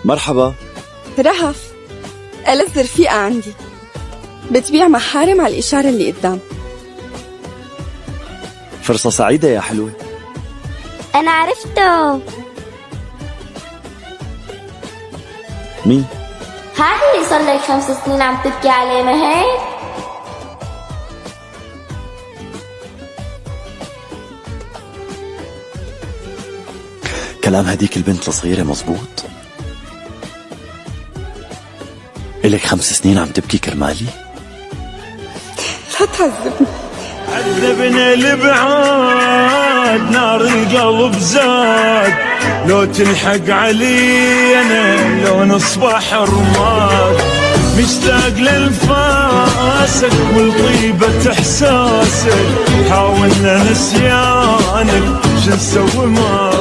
مرحبا. رهف، ألذ رفيقة عندي، بتبيع محارم على الإشارة اللي قدام. فرصة سعيدة يا حلوة. أنا عرفته. مين؟ هذا اللي صار لك 5 سنين عم تبكي عليه، ما هيك؟ كلام هديك البنت الصغيرة مزبوط؟ إلك 5 سنين عم تبكي كرمالي؟ لا تعذبني. عذبنا الابعاد، نار القلب زاد، لو تلحق علينا لو نصبح رماد، مشتاق للفاسك والطيبة احساسك، حاولنا نسيانك شو نسوي معاك.